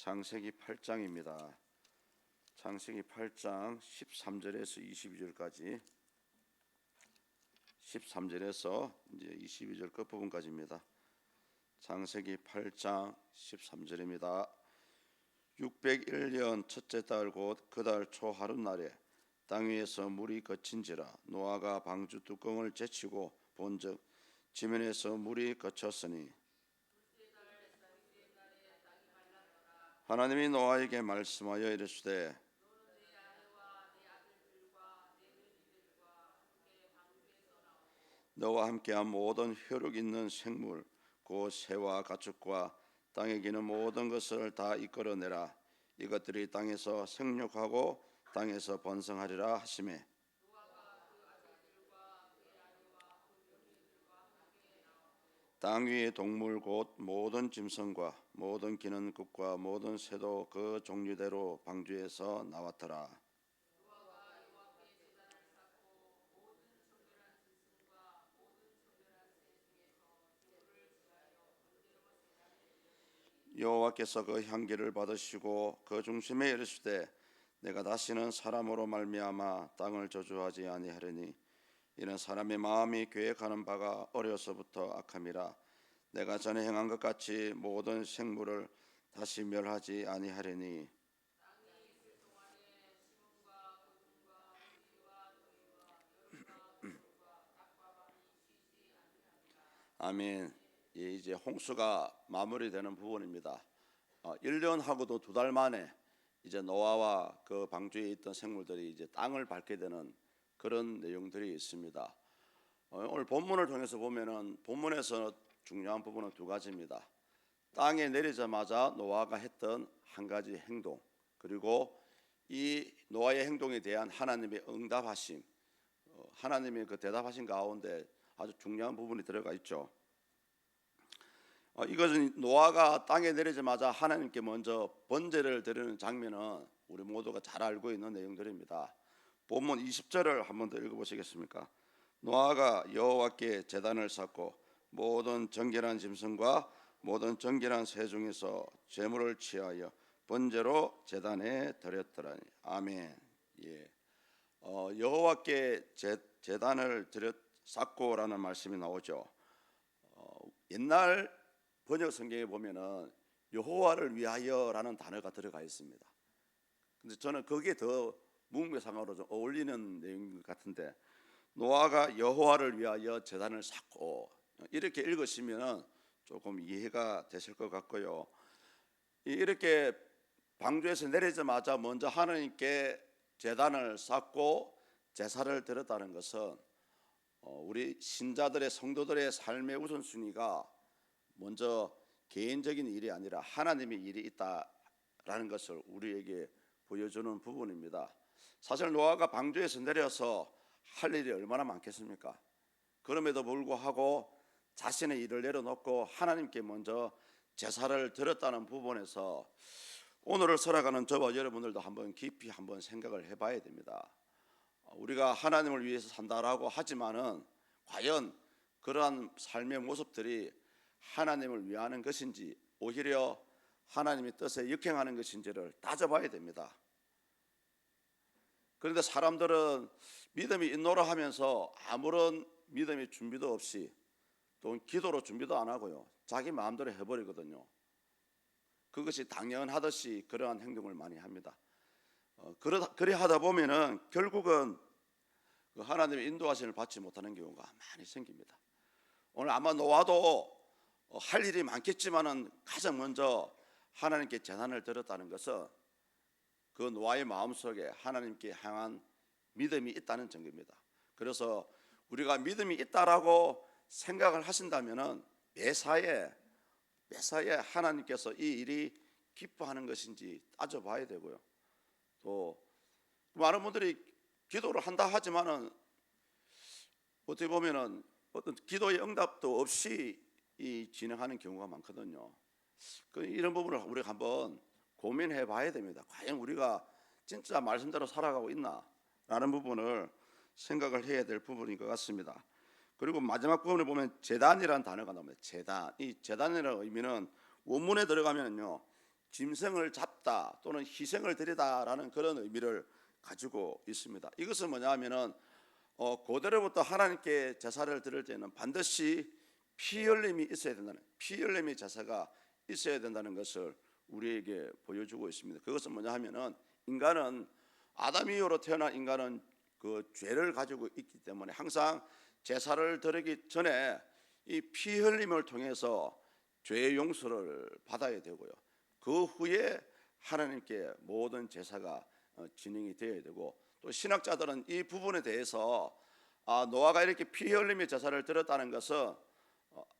창세기 8장입니다. 창세기 8장 13절에서 22절까지 13절에서 이제 22절 끝부분까지입니다. 창세기 8장 13절입니다. 601년 첫째 달 곧 그 달 초 하룻날에 땅 위에서 물이 거친지라 노아가 방주 뚜껑을 제치고 본즉 지면에서 물이 거쳤으니 하나님이 노아에게 말씀하여 이르시되 너와 함께한 모든 혈육 있는 생물 곧 새와 가축과 땅에 기는 모든 것을 다 이끌어내라. 이것들이 땅에서 생육하고 땅에서 번성하리라 하시매 땅 위의 동물 곧 모든 짐승과 모든 기는 것과 모든 새도 그 종류대로 방주에서 나왔더라. 여호와께서 그 향기를 받으시고 그 중심에 이르시되 내가 다시는 사람으로 말미암아 땅을 저주하지 아니하리니 이는 사람의 마음이 계획하는 바가 어려서부터 악함이라. 내가 전에 행한 것 같이 모든 생물을 다시 멸하지 아니하리니 아멘. 예, 이제 홍수가 마무리되는 부분입니다. 1년하고도 2달 만에 이제 노아와 그 방주에 있던 생물들이 이제 땅을 밟게 되는 그런 내용들이 있습니다. 오늘 본문을 통해서 보면은 본문에서 중요한 부분은 2가지입니다. 땅에 내리자마자 노아가 했던 한 가지 행동, 그리고 이 노아의 행동에 대한 하나님의 응답하심, 하나님의 그 대답하신 가운데 아주 중요한 부분이 들어가 있죠. 이것은 노아가 땅에 내리자마자 하나님께 먼저 번제를 드리는 장면은 우리 모두가 잘 알고 있는 내용들입니다. 본문 20절을 한번 더 읽어보시겠습니까? 노아가 여호와께 제단을 쌓고 모든 정결한 짐승과 모든 정결한 새 중에서 제물을 취하여 번제로 제단에 드렸더라니. 아멘. 예. 여호와께 제단을 쌓고라는 말씀이 나오죠. 옛날 번역 성경에 보면은 여호와를 위하여라는 단어가 들어가 있습니다. 근데 저는 그게 더 문맥상으로 좀 어울리는 내용인 것 같은데, 노아가 여호와를 위하여 제단을 쌓고 이렇게 읽으시면 조금 이해가 되실 것 같고요. 이렇게 방주에서 내리자마자 먼저 하나님께 제단을 쌓고 제사를 드렸다는 것은 우리 신자들의 성도들의 삶의 우선순위가 먼저 개인적인 일이 아니라 하나님의 일이 있다라는 것을 우리에게 보여주는 부분입니다. 사실 노아가 방주에서 내려서 할 일이 얼마나 많겠습니까? 그럼에도 불구하고 자신의 일을 내려놓고 하나님께 먼저 제사를 드렸다는 부분에서 오늘을 살아가는 저와 여러분들도 한번 깊이 한번 생각을 해봐야 됩니다. 우리가 하나님을 위해서 산다라고 하지만은 과연 그러한 삶의 모습들이 하나님을 위하는 것인지 오히려 하나님의 뜻에 역행하는 것인지를 따져봐야 됩니다. 그런데 사람들은 믿음이 있노라 하면서 아무런 믿음의 준비도 없이 또 기도로 준비도 안 하고요, 자기 마음대로 해버리거든요. 그것이 당연하듯이 그러한 행동을 많이 합니다. 그래 하다 보면은 결국은 그 하나님의 인도하심을 받지 못하는 경우가 많이 생깁니다. 오늘 아마 노아도 할 일이 많겠지만은 가장 먼저 하나님께 제단을 드렸다는 것은 그 노아의 마음속에 하나님께 향한 믿음이 있다는 증거입니다. 그래서 우리가 믿음이 있다라고 생각을 하신다면은 매사에 하나님께서 이 일이 기뻐하는 것인지 따져봐야 되고요. 또 많은 분들이 기도를 한다 하지만은 어떻게 보면은 어떤 기도의 응답도 없이 진행하는 경우가 많거든요. 이런 부분을 우리가 한번 고민해 봐야 됩니다. 과연 우리가 진짜 말씀대로 살아가고 있나라는 부분을 생각을 해야 될 부분인 것 같습니다. 그리고 마지막 부분에 보면 제단이라는 단어가 나옵니다. 제단. 이 제단이라는 의미는 원문에 들어가면요, 짐승을 잡다 또는 희생을 드리다라는 그런 의미를 가지고 있습니다. 이것은 뭐냐면은 고대로부터 하나님께 제사를 드릴 때는 반드시 피 흘림이 있어야 된다는, 피 흘림의 제사가 있어야 된다는 것을 우리에게 보여주고 있습니다. 그것은 뭐냐 하면은 인간은 아담 이후로 태어난 인간은 그 죄를 가지고 있기 때문에 항상 제사를 드리기 전에 이 피 흘림을 통해서 죄의 용서를 받아야 되고요. 그 후에 하나님께 모든 제사가 진행이 되어야 되고, 또 신학자들은 이 부분에 대해서 노아가 이렇게 피 흘림의 제사를 드렸다는 것은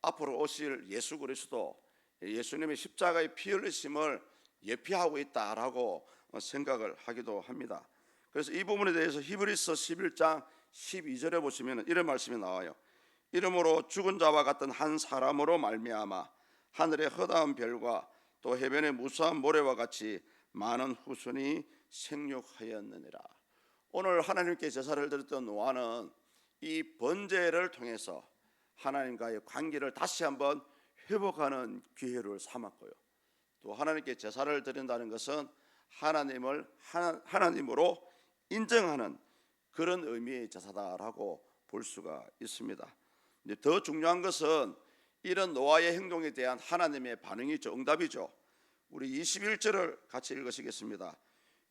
앞으로 오실 예수 그리스도, 예수님의 십자가의 피 흘리심을 예표하고 있다라고 생각을 하기도 합니다. 그래서 이 부분에 대해서 히브리서 11장 12절에 보시면 이런 말씀이 나와요. 이러므로 죽은 자와 같은 한 사람으로 말미암아 하늘의 허다한 별과 또 해변의 무수한 모래와 같이 많은 후손이 생육하였느니라. 오늘 하나님께 제사를 드렸던 노아는 이 번제를 통해서 하나님과의 관계를 다시 한번 회복하는 기회를 삼았고요. 또 하나님께 제사를 드린다는 것은 하나님을 하나님으로 인정하는 그런 의미의 제사다라고 볼 수가 있습니다. 더 중요한 것은 이런 노아의 행동에 대한 하나님의 반응이죠. 응답이죠. 우리 21절을 같이 읽으시겠습니다.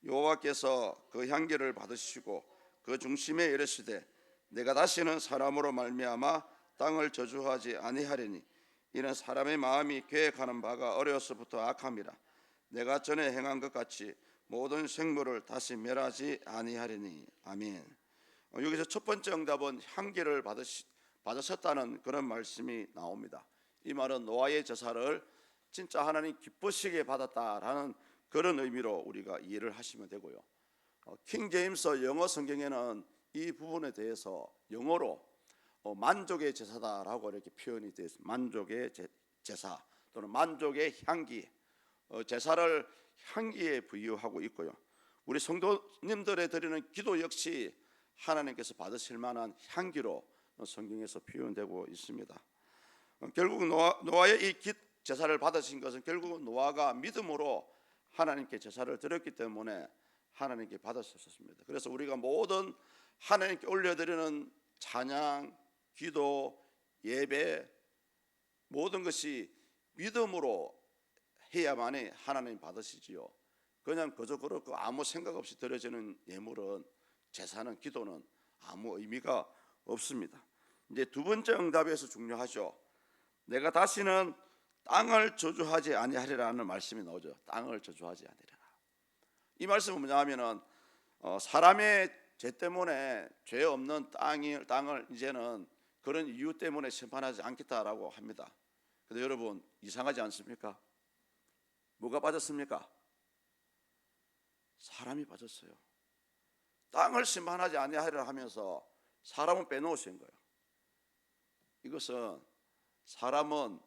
여호와께서 그 향기를 받으시고 그 중심에 이르시되 내가 다시는 사람으로 말미암아 땅을 저주하지 아니하리니 이는 사람의 마음이 계획하는 바가 어려서부터 악함이라. 내가 전에 행한 것 같이 모든 생물을 다시 멸하지 아니하리니. 아멘. 여기서 첫 번째 응답은 향기를 받으셨다는 그런 말씀이 나옵니다. 이 말은 노아의 제사를 진짜 하나님 기쁘시게 받았다라는 그런 의미로 우리가 이해를 하시면 되고요. 킹 제임스 영어 성경에는 이 부분에 대해서 영어로 만족의 제사다라고 이렇게 표현이 되어 있습니다. 만족의 제사 또는 만족의 향기, 제사를 향기에 부여하고 있고요. 우리 성도님들의 드리는 기도 역시 하나님께서 받으실 만한 향기로 성경에서 표현되고 있습니다. 결국 노아의 이 제사를 받으신 것은 결국 노아가 믿음으로 하나님께 제사를 드렸기 때문에 하나님께 받으셨습니다. 그래서 우리가 모든 하나님께 올려드리는 찬양, 기도, 예배 모든 것이 믿음으로 해야만이 하나님 받으시지요. 그냥 그저 그렇고 아무 생각 없이 드려지는 예물은, 제사는, 기도는 아무 의미가 없습니다. 이제 두 번째 응답에서 중요하죠. 내가 다시는 땅을 저주하지 아니하리라는 말씀이 나오죠. 땅을 저주하지 아니하리라. 이 말씀은 뭐냐면은 사람의 죄 때문에 죄 없는 땅을 이제는 그런 이유 때문에 심판하지 않겠다라고 합니다. 근데 여러분 이상하지 않습니까? 뭐가 빠졌습니까? 사람이 빠졌어요. 땅을 심판하지 아니하리라 하면서 사람은 빼놓으신 거예요. 이것은 사람은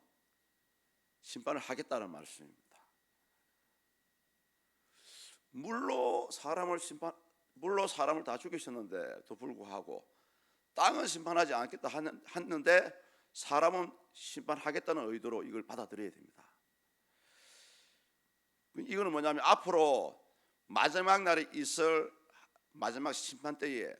심판을 하겠다는 말씀입니다. 물로 사람을 다 죽이셨는데도 불구하고 땅은 심판하지 않겠다 했는데 사람은 심판하겠다는 의도로 이걸 받아들여야 됩니다. 이거는 뭐냐면 앞으로 마지막 날에 있을 마지막 심판 때에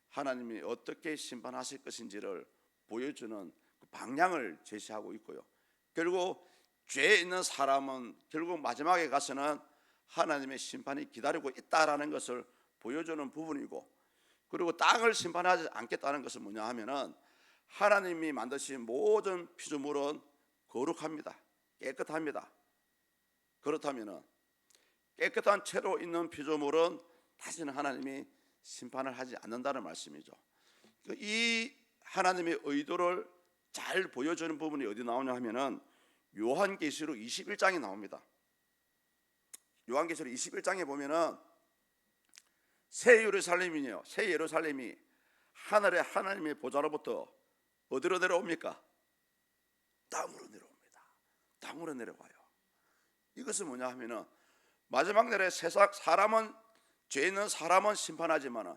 하나님이 어떻게 심판하실 것인지를 보여주는 그 방향을 제시하고 있고요. 결국 죄에 있는 사람은 결국 마지막에 가서는 하나님의 심판이 기다리고 있다라는 것을 보여주는 부분이고, 그리고 땅을 심판하지 않겠다는 것은 뭐냐 하면은 하나님이 만드신 모든 피조물은 거룩합니다. 깨끗합니다. 그렇다면은 깨끗한 채로 있는 피조물은 다시는 하나님이 심판을 하지 않는다는 말씀이죠. 이 하나님의 의도를 잘 보여주는 부분이 어디 나오냐 하면은 요한계시록 21장에 나옵니다. 요한계시록 21장에 보면은 새 예루살렘이요, 새 예루살렘이 하늘의 하나님의 보좌로부터 어디로 내려옵니까? 땅으로 내려옵니다. 땅으로 내려와요. 이것은 뭐냐 하면은 마지막 날에 사람은, 죄 있는 사람은 심판하지만은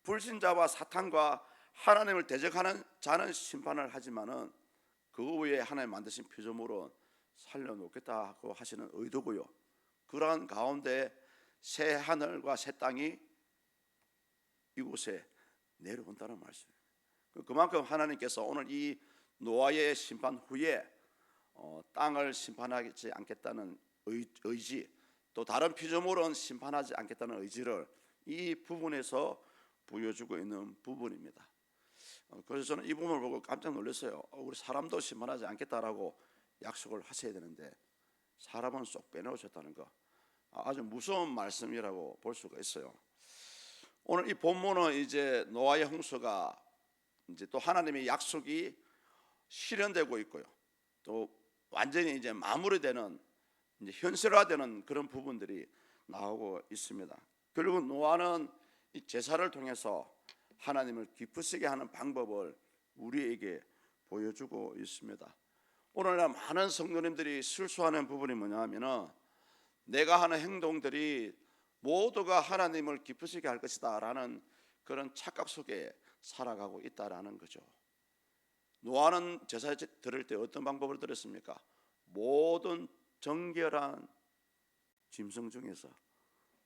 불신자와 사탄과 하나님을 대적하는 자는 심판을 하지만은 그 후에 하나님 만드신 피조물은 살려놓겠다고 하시는 의도고요. 그러한 가운데 새 하늘과 새 땅이 이곳에 내려온다는 말씀입니다. 그만큼 하나님께서 오늘 이 노아의 심판 후에 땅을 심판하지 않겠다는 의지, 또 다른 피조물은 심판하지 않겠다는 의지를 이 부분에서 보여주고 있는 부분입니다. 그래서 저는 이 부분을 보고 깜짝 놀랐어요. 우리 사람도 심판하지 않겠다라고 약속을 하셔야 되는데 사람은 쏙 빼놓으셨다는 거, 아주 무서운 말씀이라고 볼 수가 있어요. 오늘 이 본문은 이제 노아의 홍수가 이제 또 하나님의 약속이 실현되고 있고요, 또 완전히 이제 마무리되는, 이제 현실화되는 그런 부분들이 나오고 있습니다. 결국 노아는 이 제사를 통해서 하나님을 기쁘시게 하는 방법을 우리에게 보여주고 있습니다. 오늘날 많은 성도님들이 실수하는 부분이 뭐냐 하면은 내가 하는 행동들이 모두가 하나님을 기쁘시게 할 것이다 라는 그런 착각 속에 살아가고 있다라는 거죠. 노아는 제사 드릴 때 어떤 방법을 드렸습니까? 모든 정결한 짐승 중에서,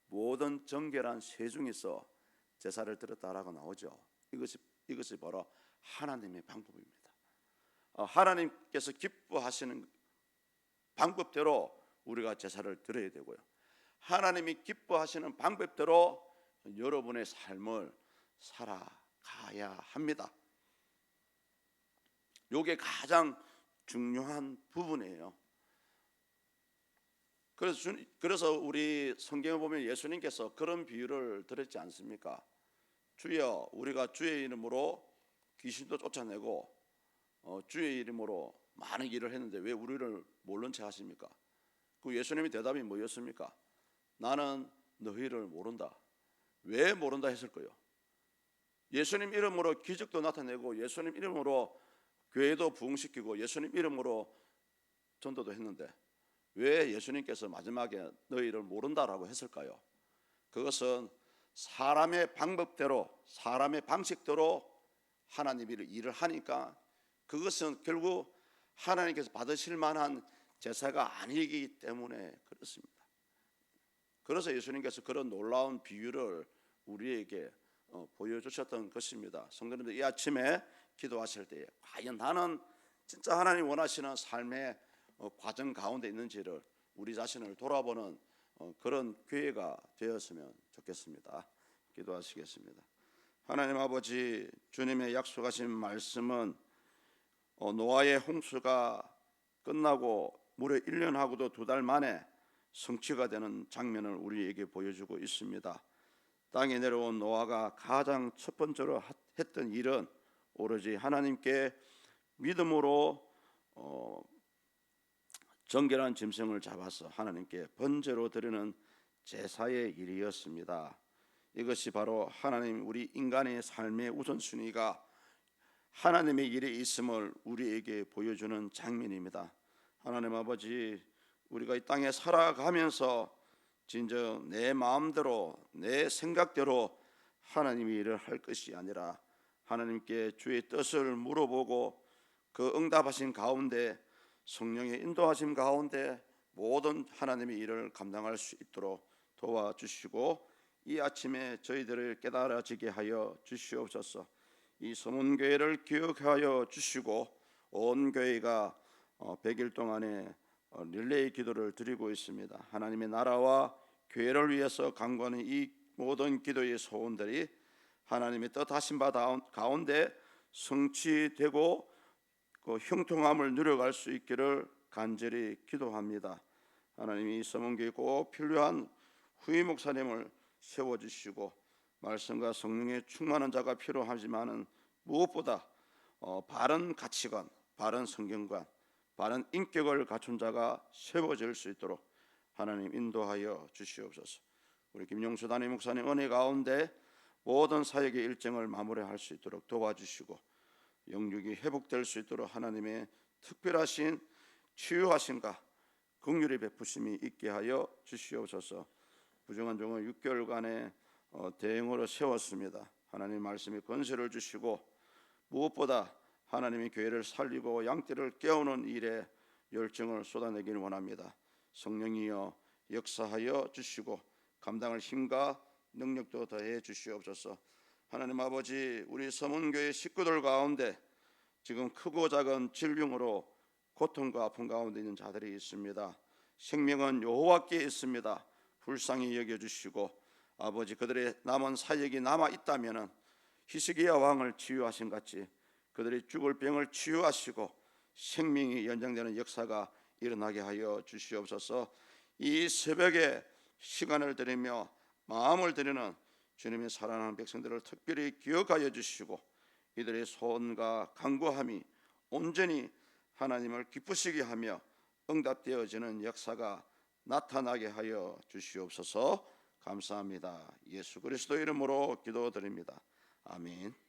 모든 정결한 새 중에서 제사를 드렸다라고 나오죠. 이것이 바로 하나님의 방법입니다. 하나님께서 기뻐하시는 방법대로 우리가 제사를 드려야 되고요, 하나님이 기뻐하시는 방법대로 여러분의 삶을 살아가야 합니다. 이게 가장 중요한 부분이에요. 그래서 우리 성경에 보면 예수님께서 그런 비유를 드렸지 않습니까? 주여, 우리가 주의 이름으로 귀신도 쫓아내고 주의 이름으로 많은 일을 했는데 왜 우리를 모른 체 하십니까? 그 예수님의 대답이 뭐였습니까? 나는 너희를 모른다. 왜 모른다 했을 거예요? 예수님 이름으로 기적도 나타내고 예수님 이름으로 교회도 부흥시키고 예수님 이름으로 전도도 했는데 왜 예수님께서 마지막에 너희를 모른다라고 했을까요? 그것은 사람의 방법대로, 사람의 방식대로 하나님이 일을 하니까 그것은 결국 하나님께서 받으실 만한 제사가 아니기 때문에 그렇습니다. 그래서 예수님께서 그런 놀라운 비유를 우리에게 보여주셨던 것입니다. 성도님들, 이 아침에 기도하실 때 과연 나는 진짜 하나님 원하시는 삶의 과정 가운데 있는지를 우리 자신을 돌아보는 그런 기회가 되었으면 좋겠습니다. 기도하시겠습니다. 하나님 아버지, 주님의 약속하신 말씀은 노아의 홍수가 끝나고 무려 1년하고도 2달 만에 성취가 되는 장면을 우리에게 보여주고 있습니다. 땅에 내려온 노아가 가장 첫 번째로 했던 일은 오로지 하나님께 믿음으로 정결한 짐승을 잡아서 하나님께 번제로 드리는 제사의 일이었습니다. 이것이 바로 하나님, 우리 인간의 삶의 우선순위가 하나님의 일에 있음을 우리에게 보여주는 장면입니다. 하나님 아버지, 우리가 이 땅에 살아가면서 진정 내 마음대로, 내 생각대로 하나님의 일을 할 것이 아니라 하나님께 주의 뜻을 물어보고 그 응답하신 가운데, 성령의 인도하심 가운데 모든 하나님의 일을 감당할 수 있도록 도와주시고 이 아침에 저희들을 깨달아지게 하여 주시옵소서. 이 서문교회를 기억하여 주시고 온 교회가 100일 동안에 릴레이 기도를 드리고 있습니다. 하나님의 나라와 교회를 위해서 간구하는 이 모든 기도의 소원들이 하나님의 뜻하신 바 가운데 성취되고 그 형통함을 누려갈 수 있기를 간절히 기도합니다. 하나님이 서문교회 꼭 필요한 후임 목사님을 세워주시고 말씀과 성령에 충만한 자가 필요하지만은 무엇보다 바른 가치관, 바른 성경관, 바른 인격을 갖춘 자가 세워질 수 있도록 하나님 인도하여 주시옵소서. 우리 김용수 담임 목사님 은혜 가운데 모든 사역의 일정을 마무리할 수 있도록 도와주시고 영육이 회복될 수 있도록 하나님의 특별하신 치유하심과 긍휼의 베푸심이 있게 하여 주시옵소서. 부정한 종을 6개월간의 대행으로 세웠습니다. 하나님 말씀에 권세를 주시고 무엇보다 하나님의 교회를 살리고 양떼를 깨우는 일에 열정을 쏟아내기를 원합니다. 성령이여 역사하여 주시고 감당할 힘과 능력도 더해 주시옵소서. 하나님 아버지, 우리 서문교회 식구들 가운데 지금 크고 작은 질병으로 고통과 아픔 가운데 있는 자들이 있습니다. 생명은 여호와께 있습니다. 불쌍히 여겨주시고 아버지, 그들의 남은 사역이 남아 있다면은 히스기야 왕을 치유하신 같이 그들이 죽을 병을 치유하시고 생명이 연장되는 역사가 일어나게 하여 주시옵소서. 이 새벽에 시간을 드리며 마음을 드리는 주님의 사랑하는 백성들을 특별히 기억하여 주시고 이들의 소원과 간구함이 온전히 하나님을 기쁘시게 하며 응답되어지는 역사가 나타나게 하여 주시옵소서. 감사합니다. 예수 그리스도 이름으로 기도드립니다. 아멘.